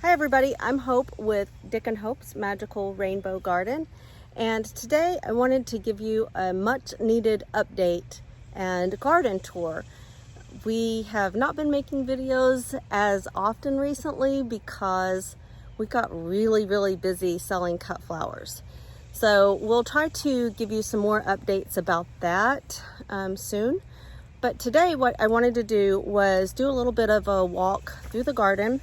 Hi everybody, I'm Hope with Dick and Hope's Magical Rainbow Garden, and today I wanted to give you a much needed update and garden tour. We have not been making videos as often recently because we got really busy selling cut flowers. So we'll try to give you some more updates about that soon. But today what I wanted to do was do a little bit of a walk through the garden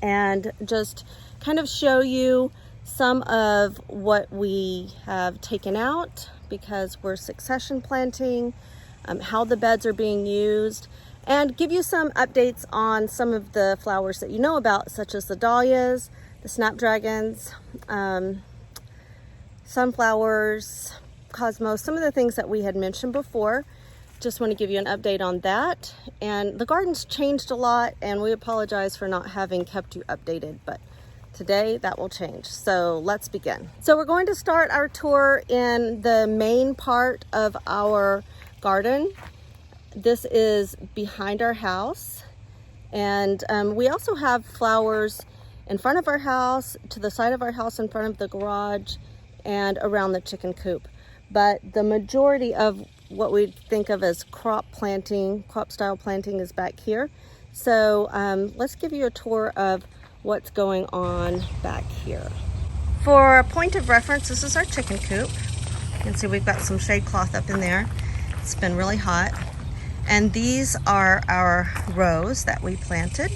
and just kind of show you some of what we have taken out because we're succession planting, how the beds are being used, and give you some updates on some of the flowers that you know about, such as the dahlias, the snapdragons, sunflowers, cosmos, some of the things that we had mentioned before. Just want to give you an update on that. And the garden's changed a lot, and we apologize for not having kept you updated, but today that will change. So let's begin. So we're going to start our tour in the main part of our garden. This is behind our house, and we also have flowers in front of our house, to the side of our house, in front of the garage, and around the chicken coop. But the majority of what we think of as crop style planting is back here. So let's give you a tour of what's going on back here. For a point of reference, this is our chicken coop. You can see we've got some shade cloth up in there. It's been really hot. And these are our rows that we planted.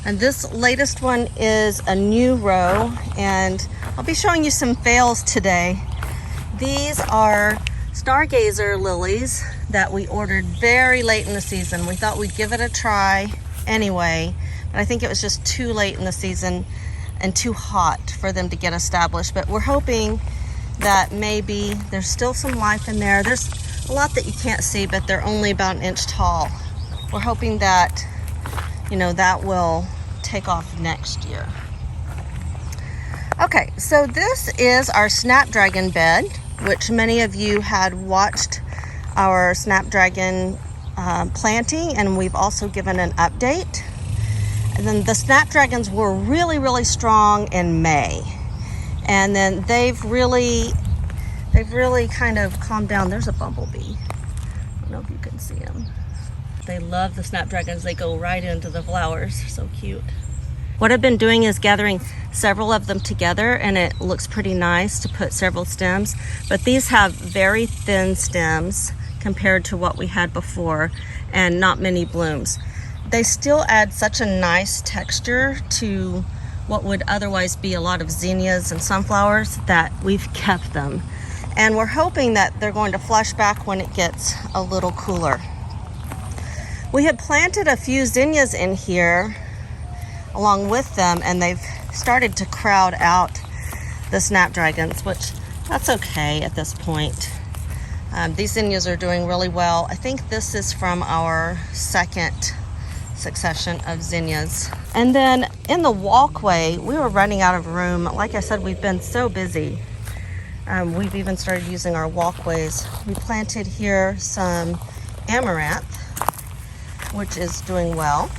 And this latest one is a new row, and I'll be showing you some fails today. These are stargazer lilies that we ordered very late in the season. We thought we'd give it a try anyway, but I think it was just too late in the season and too hot for them to get established. But we're hoping that maybe there's still some life in there. There's a lot that you can't see, but they're only about an inch tall. We're hoping that, you know, that will take off next year. Okay, so this is our snapdragon bed, which many of you had watched our snapdragon planting, and we've also given an update. And then the snapdragons were really strong in May, and then they've really kind of calmed down. There's a bumblebee. I don't know if you can see them. They love the snapdragons. They go right into the flowers. So cute. What I've been doing is gathering several of them together, and it looks pretty nice to put several stems, but these have very thin stems compared to what we had before and not many blooms. They still add such a nice texture to what would otherwise be a lot of zinnias and sunflowers that we've kept them. And we're hoping that they're going to flush back when it gets a little cooler. We had planted a few zinnias in here along with them, and they've started to crowd out the snapdragons, which that's okay at this point. These zinnias are doing really well. I think this is from our second succession of zinnias. And then in the walkway, we were running out of room. Like I said, we've been so busy. We've even started using our walkways. We planted here some amaranth, which is doing well.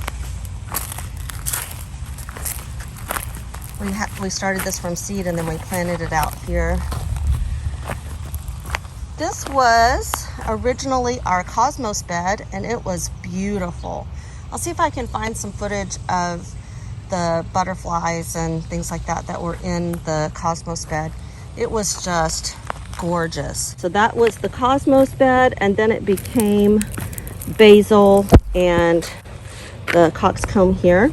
We started this from seed, and then we planted it out here. This was originally our cosmos bed, and it was beautiful. I'll see if I can find some footage of the butterflies and things like that that were in the cosmos bed. It was just gorgeous. So that was the cosmos bed, and then it became basil and the coxcomb here.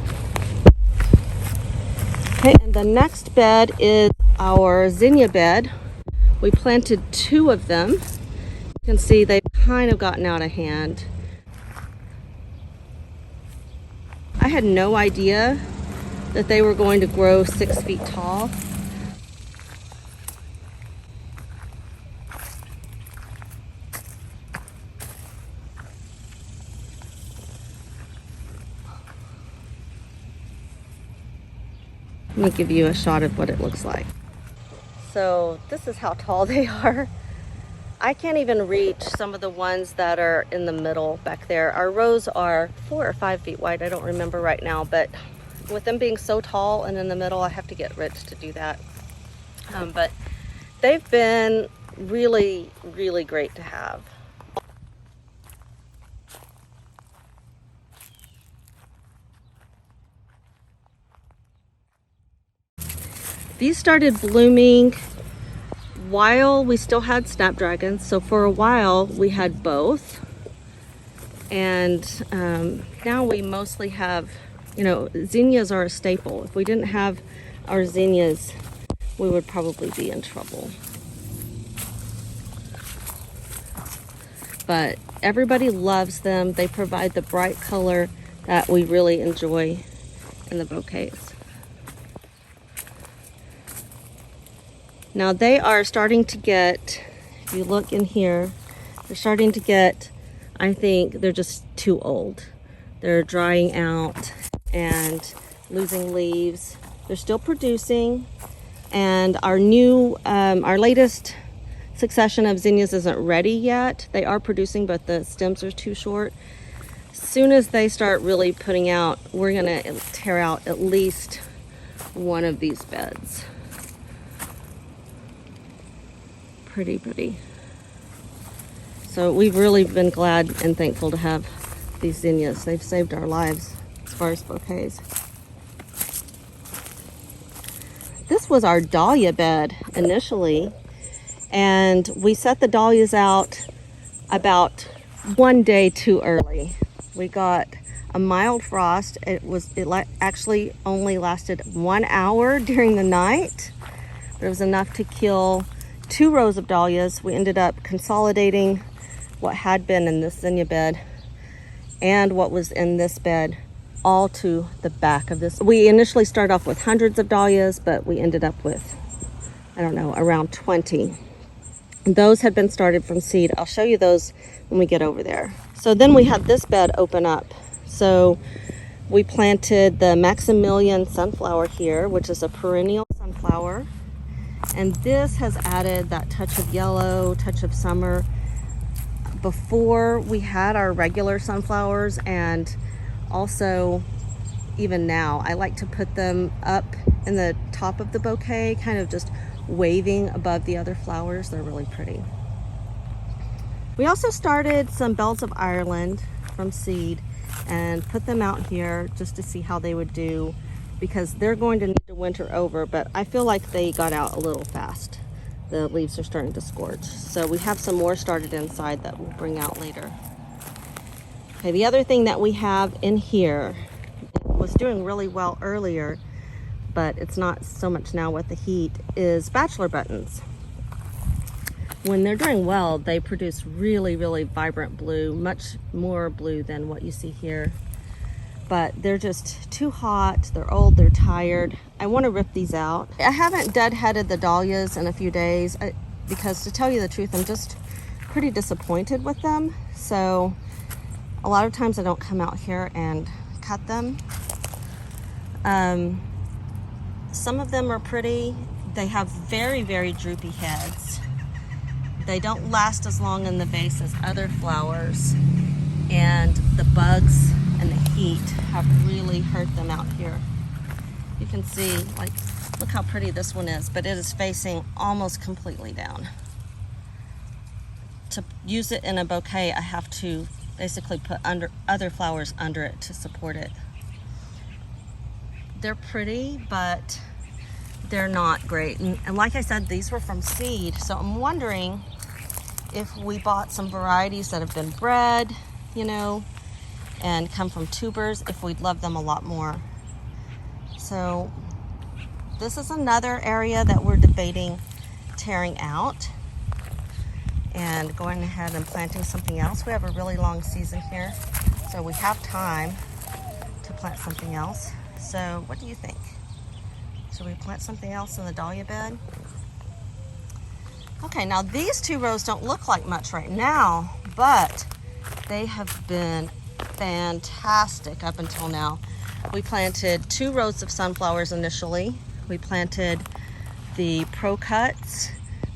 Okay, and the next bed is our zinnia bed. We planted 2 of them. You can see they've kind of gotten out of hand. I had no idea that they were going to grow 6 feet tall. Let me give you a shot of what it looks like. So this is how tall they are. I can't even reach some of the ones that are in the middle back there. Our rows are 4 or 5 feet wide. I don't remember right now, but With them being so tall and in the middle, I have to get Rich to do that. But they've been really, really great to have. These started blooming while we still had Snapdragons. So for a while we had both. And now we mostly have, you know, zinnias are a staple. If we didn't have our zinnias, we would probably be in trouble. But everybody loves them. They provide the bright color that we really enjoy in the bouquets. Now they are starting to get, if you look in here, they're starting to get, I think they're just too old. They're drying out and losing leaves. They're still producing, and our latest succession of zinnias isn't ready yet. They are producing, but the stems are too short. As soon as they start really putting out, we're gonna tear out at least one of these beds. Pretty. So we've really been glad and thankful to have these zinnias. They've saved our lives as far as bouquets. This was our dahlia bed initially, and we set the dahlias out about one day too early. We got a mild frost. It actually only lasted 1 hour during the night, but it was enough to kill 2 rows of dahlias. We ended up consolidating what had been in this zinnia bed and what was in this bed all to the back of this. We initially started off with hundreds of dahlias, but we ended up with, I don't know, around 20. Those had been started from seed. I'll show you those when we get over there. So then we had this bed open up. So we planted the Maximilian sunflower here, which is a perennial sunflower. And this has added that touch of yellow, touch of summer. Before we had our regular sunflowers, and also even now, I like to put them up in the top of the bouquet, kind of just waving above the other flowers. They're really pretty. We also started some bells of Ireland from seed and put them out here just to see how they would do, because they're going to need to winter over, but I feel like they got out a little fast. The leaves are starting to scorch. So we have some more started inside that we'll bring out later. Okay, the other thing that we have in here, was doing really well earlier, but it's not so much now with the heat, is bachelor buttons. When they're doing well, they produce really, really vibrant blue, much more blue than what you see here. But they're just too hot, they're old, they're tired. I want to rip these out. I haven't deadheaded the dahlias in a few days because, to tell you the truth, I'm just pretty disappointed with them. So a lot of times I don't come out here and cut them. Some of them are pretty. They have very, very droopy heads. They don't last as long in the vase as other flowers, and the bugs and the heat have really hurt them out here. You can see, like, look how pretty this one is, but it is facing almost completely down. To use it in a bouquet, I have to basically put other flowers under it to support it. They're pretty, but they're not great. And like I said, these were from seed, so I'm wondering if we bought some varieties that have been bred, you know, and come from tubers, if we'd love them a lot more. So this is another area that we're debating tearing out and going ahead and planting something else. We have a really long season here, so we have time to plant something else. So what do you think? Should we plant something else in the dahlia bed? Okay, now these 2 rows don't look like much right now, but they have been fantastic up until now. We planted 2 rows of sunflowers initially. We planted the Pro Cuts.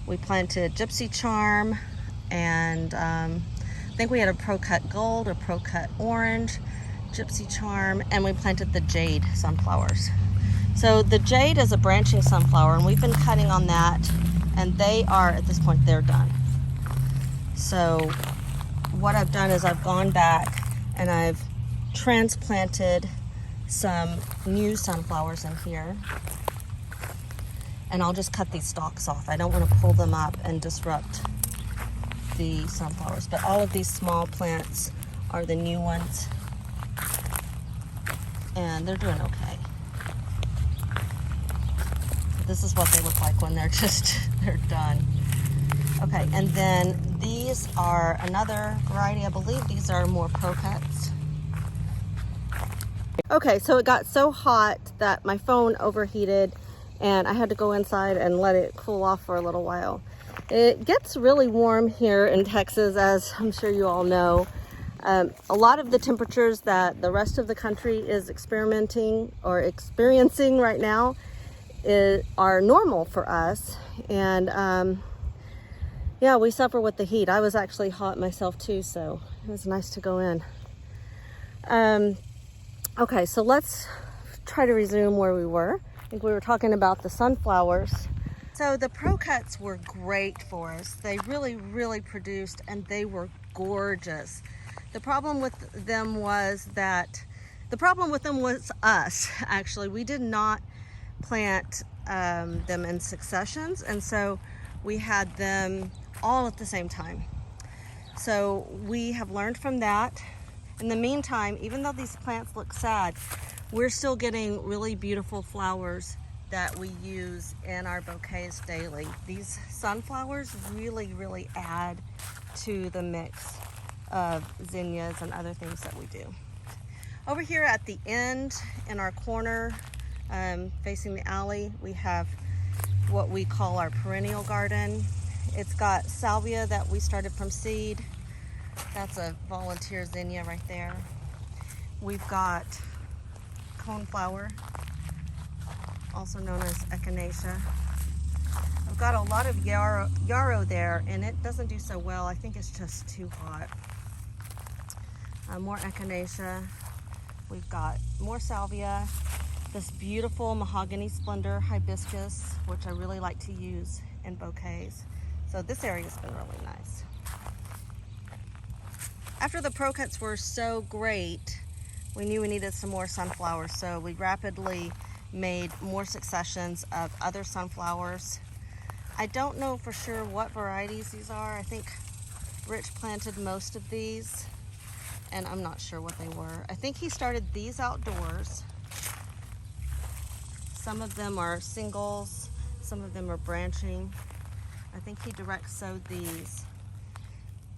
We planted Gypsy Charm, and I think we had a Pro Cut Gold, a Pro Cut Orange, gypsy charm, and we planted the jade sunflowers. So the jade is a branching sunflower, and we've been cutting on that, and they are, at this point, they're done. So what I've done is I've gone back and I've transplanted some new sunflowers in here, and I'll just cut these stalks off. I don't want to pull them up and disrupt the sunflowers, but all of these small plants are the new ones, and they're doing okay. This is what they look like when they're done. Okay, and then these are another variety. I believe these are more pro-cuts. Okay, so it got so hot that my phone overheated and I had to go inside and let it cool off for a little while. It gets really warm here in Texas, as I'm sure you all know. A lot of the temperatures that the rest of the country is experiencing right now are normal for us, and yeah, we suffer with the heat. I was actually hot myself too, so it was nice to go in. Okay, so let's try to resume where we were. I think we were talking about the sunflowers. So the pro cuts were great for us. They really produced, and they were gorgeous. The problem with them was us, actually. We did not plant them in successions, and so we had them all at the same time. So we have learned from that. In the meantime, even though these plants look sad, we're still getting really beautiful flowers that we use in our bouquets daily. These sunflowers really add to the mix of zinnias and other things that we do. Over here at the end in our corner, facing the alley, we have what we call our perennial garden. It's got salvia that we started from seed. That's a volunteer zinnia right there. We've got coneflower, also known as echinacea. I've got a lot of yarrow there, and it doesn't do so well. I think it's just too hot. More echinacea. We've got more salvia, this beautiful mahogany splendor hibiscus, which I really like to use in bouquets. So this area's been really nice. After the pro cuts were so great, we knew we needed some more sunflowers, so we rapidly made more successions of other sunflowers. I don't know for sure what varieties these are. I think Rich planted most of these, and I'm not sure what they were. I think he started these outdoors. Some of them are singles, some of them are branching. I think he direct sowed these.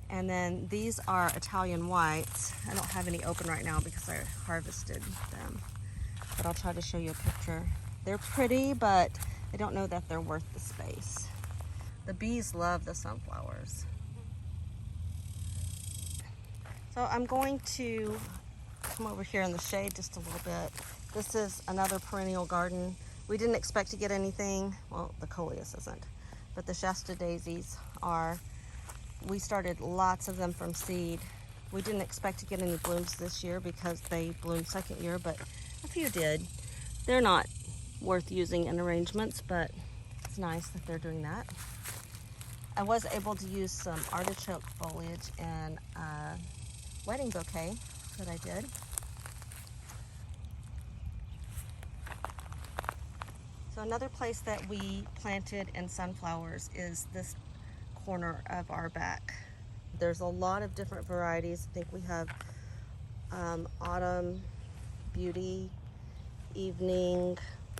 And then these are Italian whites. I don't have any open right now because I harvested them, but I'll try to show you a picture. They're pretty, but I don't know that they're worth the space. The bees love the sunflowers. So I'm going to come over here in the shade just a little bit. This is another perennial garden. We didn't expect to get anything. Well, the coleus isn't, but the Shasta daisies are. We started lots of them from seed. We didn't expect to get any blooms this year because they bloomed second year, but a few did. They're not worth using in arrangements, but it's nice that they're doing that. I was able to use some artichoke foliage in a wedding bouquet that I did. So another place that we planted in sunflowers is this corner of our back. There's a lot of different varieties. I think we have Autumn, Beauty, Evening,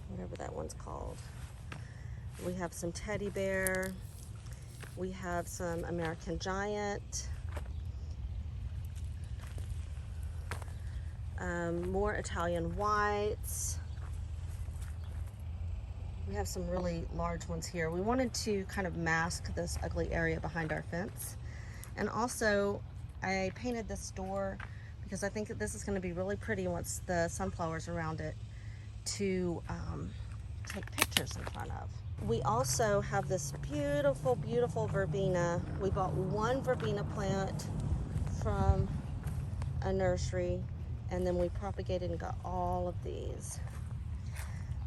whatever that one's called. We have some Teddy Bear. We have some American Giant. More Italian Whites. We have some really large ones here. We wanted to kind of mask this ugly area behind our fence. And also, I painted this door because I think that this is going to be really pretty once the sunflowers around it to take pictures in front of. We also have this beautiful verbena. We bought one verbena plant from a nursery, and then we propagated and got all of these.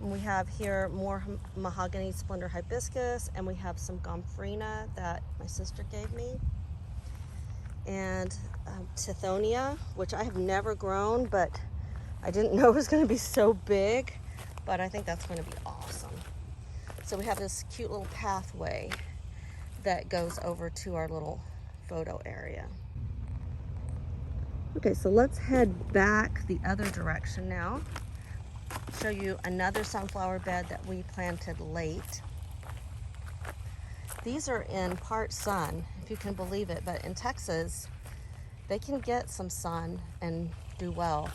And we have here more mahogany splendor hibiscus, and we have some gomphrena that my sister gave me, and tithonia, which I have never grown, but I didn't know it was going to be so big, but I think that's going to be awesome. So we have this cute little pathway that goes over to our little photo area. Okay, so let's head back the other direction now. Show you another sunflower bed that we planted late. These are in part sun, if you can believe it, but in Texas, they can get some sun and do well.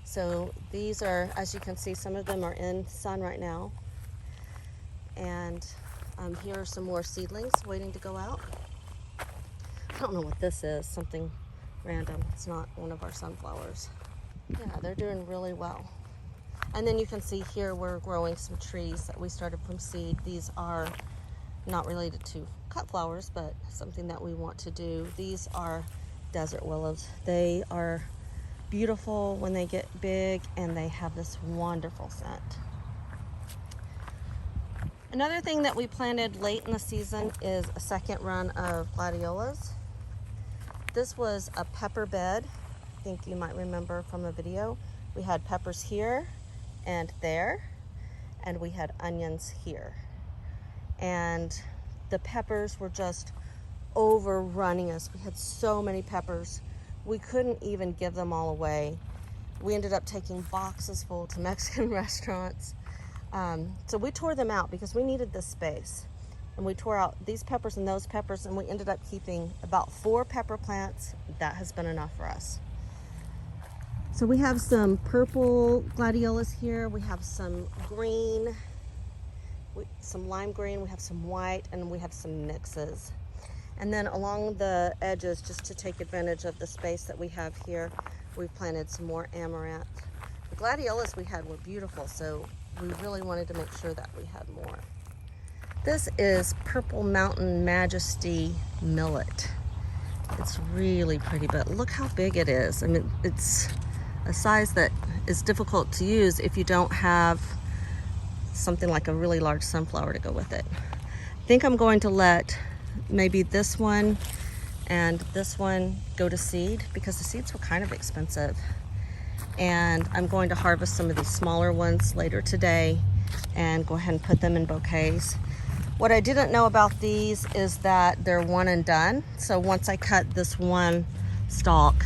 So these are, as you can see, some of them are in sun right now. And here are some more seedlings waiting to go out. I don't know what this is, something random. It's not one of our sunflowers. Yeah, they're doing really well. And then you can see here we're growing some trees that we started from seed. These are not related to cut flowers, but something that we want to do. These are desert willows. They are beautiful when they get big, and they have this wonderful scent. Another thing that we planted late in the season is a second run of gladiolas. This was a pepper bed. I think you might remember from a video. We had peppers here and there, and we had onions here. And the peppers were just overrunning us. We had so many peppers. We couldn't even give them all away. We ended up taking boxes full to Mexican restaurants. So we tore them out because we needed this space. And we tore out these peppers and those peppers, and we ended up keeping about 4 pepper plants. That has been enough for us. So we have some purple gladiolas here. We have some green, some lime green, we have some white, and we have some mixes. And then along the edges, just to take advantage of the space that we have here, we've planted some more amaranth. The gladiolas we had were beautiful, so we really wanted to make sure that we had more. This is Purple Mountain Majesty millet. It's really pretty, but look how big it is. I mean, it's a size that is difficult to use if you don't have something like a really large sunflower to go with it. I think I'm going to let maybe this one and this one go to seed because the seeds were kind of expensive. And I'm going to harvest some of these smaller ones later today and go ahead and put them in bouquets. What I didn't know about these is that they're one and done. So once I cut this one stalk,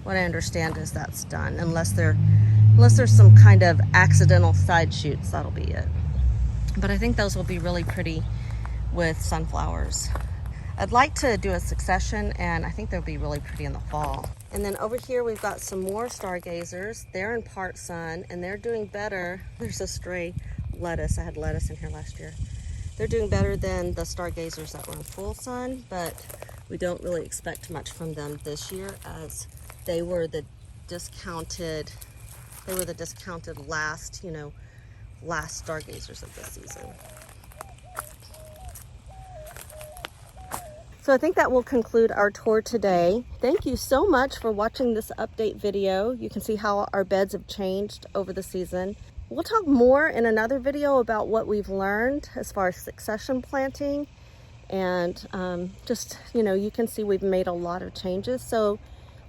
what I understand is that's done, unless there's some kind of accidental side shoots, that'll be it. But I think those will be really pretty with sunflowers. I'd like to do a succession, and I think they'll be really pretty in the fall. And then over here we've got some more stargazers. They're in part sun, and they're doing better. There's a stray lettuce. I had lettuce in here last year. They're doing better than the stargazers that were in full sun, but we don't really expect much from them this year, as they were the discounted last, last stargazers of this season. So I think that will conclude our tour today. Thank you so much for watching this update video. You can see how our beds have changed over the season. We'll talk more in another video about what we've learned as far as succession planting. And you can see we've made a lot of changes. So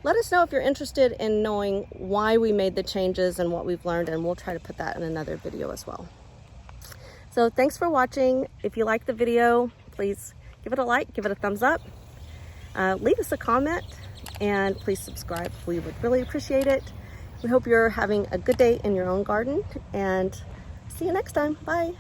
let us know if you're interested in knowing why we made the changes and what we've learned, and we'll try to put that in another video as well. So thanks for watching. If you like the video, please give it a like, give it a thumbs up, leave us a comment, and please subscribe. We would really appreciate it. We hope you're having a good day in your own garden, and see you next time. Bye.